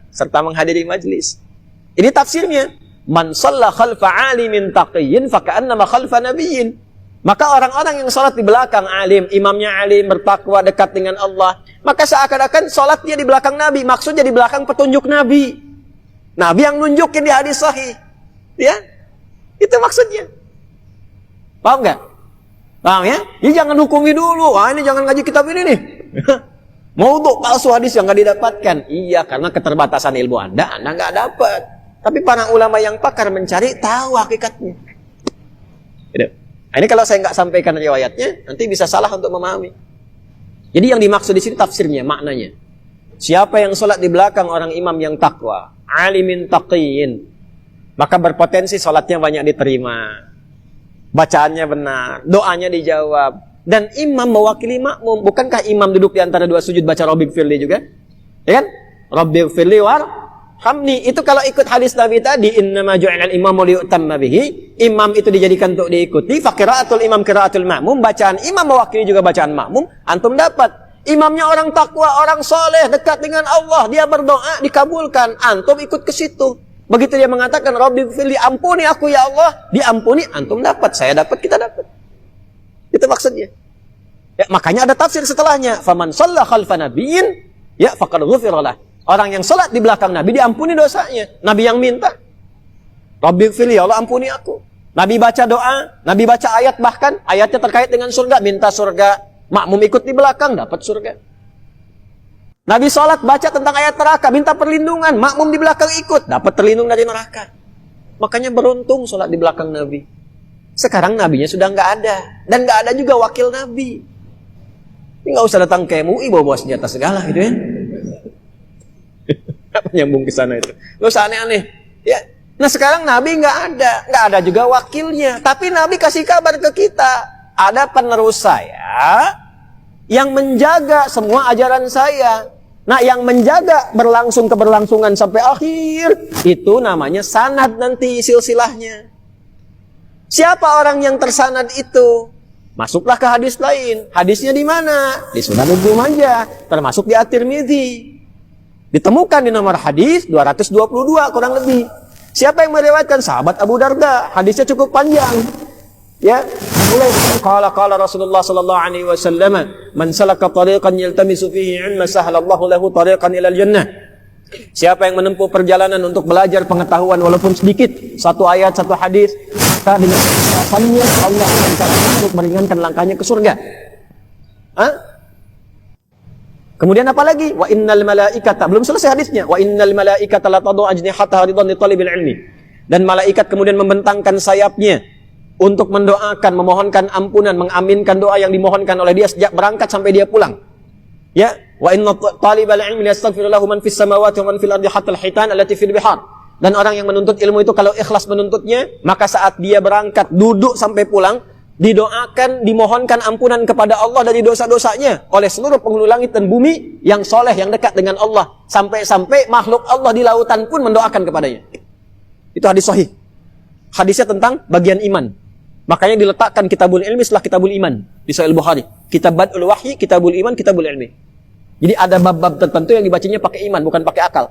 serta menghadiri majlis. Ini tafsirnya. Man shalla khalfa alimin taqiyyin faka'annama khalfa nabiyyin. Maka orang-orang yang salat di belakang alim, imamnya alim, bertakwa, dekat dengan Allah, maka seakan-akan salatnya di belakang Nabi, maksudnya di belakang petunjuk Nabi. Nabi yang nunjukin di hadis sahih. Ya? Itu maksudnya. Paham nggak? Paham ya? Ini jangan hukumi dulu. Ini jangan ngaji kitab ini nih. Maudhu palsu hadis yang nggak didapatkan. Iya, karena keterbatasan ilmu Anda nggak dapat. Tapi para ulama yang pakar mencari tahu hakikatnya. Gitu. Nah, ini kalau saya nggak sampaikan riwayatnya, nanti bisa salah untuk memahami. Jadi yang dimaksud di sini tafsirnya, maknanya. Siapa yang sholat di belakang orang imam yang takwa, alimin taqiyyin, maka berpotensi sholatnya banyak diterima. Bacaannya benar, doanya dijawab. Dan imam mewakili makmum. Bukankah imam duduk di antara dua sujud baca Rabbighfirli juga? Ya kan? Rabbighfirli warhamni. Itu kalau ikut hadis Nabi tadi, innama ju'ilal imamu liyutamma bihi. Imam itu dijadikan untuk diikuti. Faqiraatul imam qiraatul ma'mum. Bacaan imam mewakili juga bacaan makmum. Antum dapat. Imamnya orang takwa, orang soleh, dekat dengan Allah. Dia berdoa, dikabulkan. Antum ikut ke situ. Begitu dia mengatakan, Rabbighfirli, ampuni aku ya Allah. Diampuni, antum dapat. Saya dapat, kita dapat. Itu maksudnya. Ya, makanya ada tafsir setelahnya. Faman shalla khalfa nabiyyin, ya faqad ghufira lah. Orang yang salat di belakang Nabi diampuni dosanya. Nabi yang minta. Rabbighfirli, ya Allah ampuni aku. Nabi baca doa, Nabi baca ayat, bahkan ayatnya terkait dengan surga, minta surga. Makmum ikut di belakang, dapat surga. Nabi salat baca tentang ayat neraka, minta perlindungan. Makmum di belakang ikut, dapat terlindung dari neraka. Makanya beruntung salat di belakang Nabi. Sekarang Nabinya sudah nggak ada. Dan nggak ada juga wakil Nabi. Ini nggak usah datang ke MUI bawa-bawa senjata segala gitu ya. Apa nyambung ke sana itu? Nggak usah aneh-aneh. Ya. Nah sekarang Nabi nggak ada juga wakilnya. Tapi Nabi kasih kabar ke kita, ada penerus saya yang menjaga semua ajaran saya. Nah yang menjaga keberlangsungan sampai akhir, itu namanya sanad nanti silsilahnya. Siapa orang yang tersanad itu? Masuklah ke hadis lain. Hadisnya di mana? Di Sunan Ibnu Majah, termasuk di At-Tirmidzi. Ditemukan di nomor hadis 222 kurang lebih. Siapa yang meriwayatkan? Sahabat Abu Darda. Hadisnya cukup panjang. Ya, mulai qala Rasulullah sallallahu alaihi wasallam, "Man salaka tariqan yaltamisu fihi 'ilman sahalallahu lahu tariqan ilal jannah." Siapa yang menempuh perjalanan untuk belajar pengetahuan walaupun sedikit, satu ayat, satu hadis, maka dengan alasannya Allah akan untuk meringankan langkahnya ke surga. Kemudian apa lagi? Wa innal malaikata, belum selesai hadisnya. Wa innal malaikata la tad'u ajnihataha ridan li talibil ilmi. Dan malaikat kemudian membentangkan sayapnya untuk mendoakan, memohonkan ampunan, mengaminkan doa yang dimohonkan oleh dia sejak berangkat sampai dia pulang. Ya, wa inna talibal ilmi yastaghfiru lahu man fis samawati wa man fil ardi hatta al-hitan allati fil bihar. Dan orang yang menuntut ilmu itu kalau ikhlas menuntutnya, maka saat dia berangkat duduk sampai pulang, didoakan, dimohonkan ampunan kepada Allah dari dosa-dosanya oleh seluruh penghulu langit dan bumi yang soleh, yang dekat dengan Allah. Sampai-sampai makhluk Allah di lautan pun mendoakan kepadanya. Itu hadis sahih. Hadisnya tentang bagian iman. Makanya diletakkan kitabul ilmi setelah kitabul iman di Sahih Bukhari. Kitab Bad'ul Wahyi, kitabul iman, kitabul ilmi. Jadi ada bab-bab tertentu yang dibacanya pakai iman, bukan pakai akal.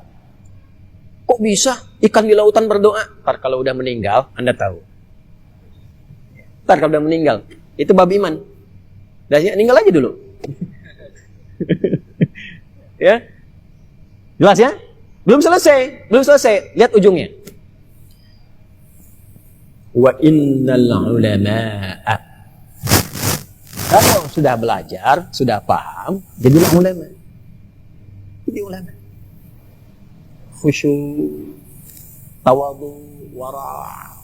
Kok bisa ikan di lautan berdoa? Ntar kalau udah meninggal, Anda tahu. Ntar kalau udah meninggal, itu bab iman. Dan meninggal aja dulu. Ya, jelas ya? Belum selesai. Lihat ujungnya. Wa innal ulama'a. Kalau sudah belajar, sudah paham, jadilah ulama. Jadi ulama. Khusyuk, tawadhu, wara'.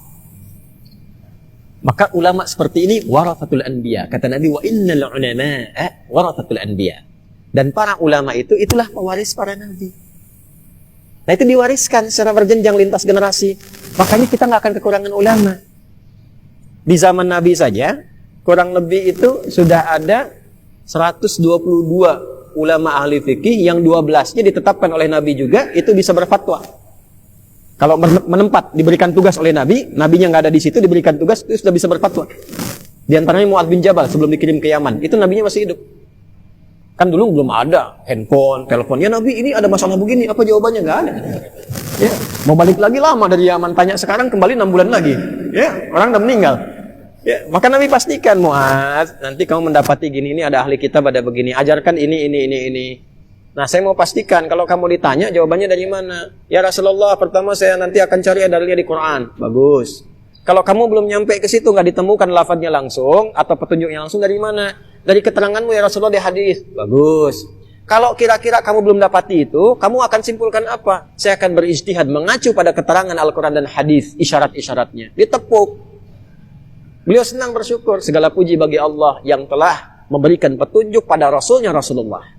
Maka ulama seperti ini warathatul anbiya. Kata Nabi, wa innal ulama'a warathatul anbiya. Dan para ulama itu itulah pewaris para nabi. Nah, itu diwariskan secara berjenjang lintas generasi. Makanya kita nggak akan kekurangan ulama. Di zaman Nabi saja kurang lebih itu sudah ada 122 ulama ahli fikih yang 12-nya ditetapkan oleh Nabi juga itu bisa berfatwa. Kalau menempat, diberikan tugas oleh Nabi, Nabinya nggak ada di situ, diberikan tugas, itu sudah bisa berfatwa. Di antaranya Mu'adz bin Jabal sebelum dikirim ke Yaman, itu Nabinya masih hidup. Kan dulu belum ada handphone, telepon. Ya Nabi, ini ada masalah begini, apa jawabannya? Nggak ada. Ya, mau balik lagi lama dari Yaman, tanya sekarang kembali 6 bulan lagi. Ya, orang udah meninggal. Ya, maka Nabi pastikan, Mu'adz, nanti kamu mendapati gini, ini ada ahli kitab ada begini, ajarkan ini. Nah, saya mau pastikan kalau kamu ditanya jawabannya dari mana? Ya Rasulullah, pertama saya nanti akan cari dalilnya di Quran. Bagus. Kalau kamu belum nyampe ke situ, nggak ditemukan lafadznya langsung atau petunjuknya langsung, dari mana? Dari keteranganmu ya Rasulullah di hadis. Bagus. Kalau kira-kira kamu belum dapati itu, kamu akan simpulkan apa? Saya akan berijtihad mengacu pada keterangan Al-Quran dan hadis, isyarat-isyaratnya. Ditepuk. Beliau senang bersyukur, segala puji bagi Allah yang telah memberikan petunjuk pada Rasulnya Rasulullah.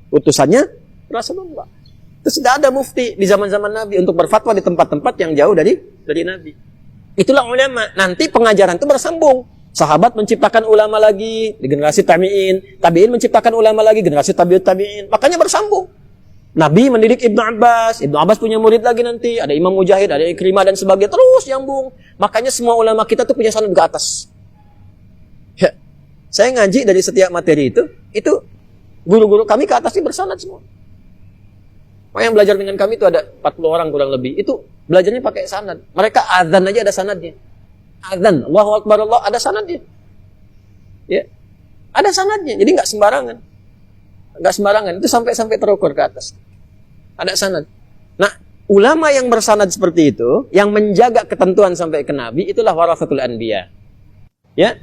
Utusannya Rasulullah. Itu sudah ada mufti di zaman-zaman Nabi untuk berfatwa di tempat-tempat yang jauh dari Nabi. Itulah ulama. Nanti pengajaran itu bersambung. Sahabat menciptakan ulama lagi di generasi tabi'in. Tabi'in menciptakan ulama lagi generasi tabi'ut tabi'in. Makanya bersambung. Nabi mendidik Ibnu Abbas. Ibnu Abbas punya murid lagi nanti. Ada Imam Mujahid, ada Ikrimah dan sebagainya. Terus nyambung. Makanya semua ulama kita tuh punya sanad ke atas. Ya. Saya ngaji dari setiap materi itu guru-guru kami ke atas ini bersanad semua. Yang belajar dengan kami itu ada 40 orang kurang lebih. Itu belajarnya pakai sanad. Mereka azan aja ada sanadnya. Azan, Allahu Akbar Allah, ada sanadnya. Ya. Ada sanadnya. Jadi enggak sembarangan. Enggak sembarangan. Itu sampai terukur ke atas. Ada sanad. Nah, ulama yang bersanad seperti itu, yang menjaga ketentuan sampai ke Nabi, itulah warathatul anbiya. Ya.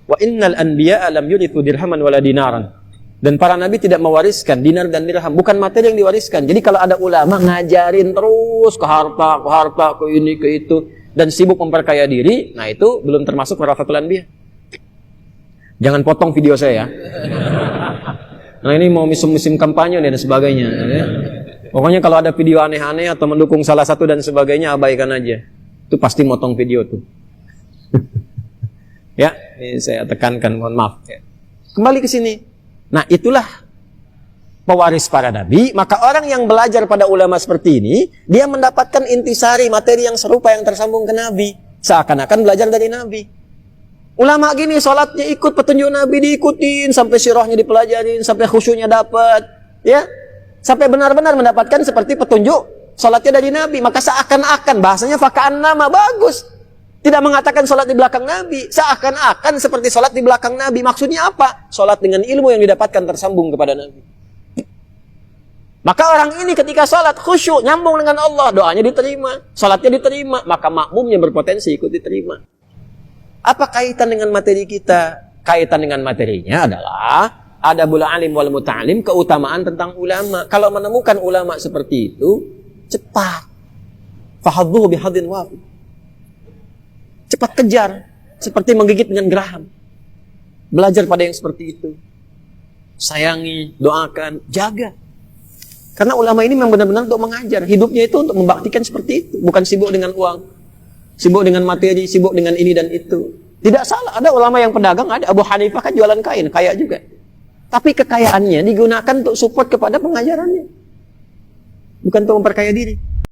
Wa innal anbiya lam yurithu dirhaman wala dinaran. Dan para nabi tidak mewariskan dinar dan dirham, bukan materi yang diwariskan. Jadi kalau ada ulama ngajarin terus ke harta, ke ini, ke itu, dan sibuk memperkaya diri, nah itu belum termasuk warathatul anbiya. Jangan potong video saya ya. Nah ini mau musim kampanye dan sebagainya. Ya. Pokoknya kalau ada video aneh-aneh atau mendukung salah satu dan sebagainya, abaikan aja. Itu pasti motong video tuh. Ya, ini saya tekankan, mohon maaf. Kembali ke sini. Nah itulah pewaris para nabi. Maka orang yang belajar pada ulama seperti ini, dia mendapatkan intisari materi yang serupa yang tersambung ke nabi. Seakan-akan belajar dari nabi. Ulama gini, sholatnya ikut petunjuk nabi diikutin, sampai sirahnya dipelajarin, sampai khusyuknya dapat. Ya, Sampai benar-benar mendapatkan seperti petunjuk salatnya dari Nabi. Maka seakan-akan, bahasanya faka'an nama, bagus. Tidak mengatakan salat di belakang Nabi. Seakan-akan seperti salat di belakang Nabi. Maksudnya apa? Salat dengan ilmu yang didapatkan tersambung kepada Nabi. Maka orang ini ketika salat khusyuk, nyambung dengan Allah, doanya diterima, salatnya diterima, maka makmumnya berpotensi ikut diterima. Apa kaitan dengan materi kita? Kaitan dengan materinya adalah adabul alim wal muta'alim, keutamaan tentang ulama. Kalau menemukan ulama seperti itu, cepat. Fahadzuhu bihadin wafid. Cepat kejar, seperti menggigit dengan geraham. Belajar pada yang seperti itu. Sayangi, doakan, jaga. Karena ulama ini memang benar-benar untuk mengajar. Hidupnya itu untuk membaktikan seperti itu. Bukan sibuk dengan uang. Sibuk dengan materi, sibuk dengan ini dan itu. Tidak salah. Ada ulama yang pedagang, ada. Abu Hanifah kan jualan kain, kaya juga. Tapi kekayaannya digunakan untuk support kepada pengajarannya. Bukan untuk memperkaya diri.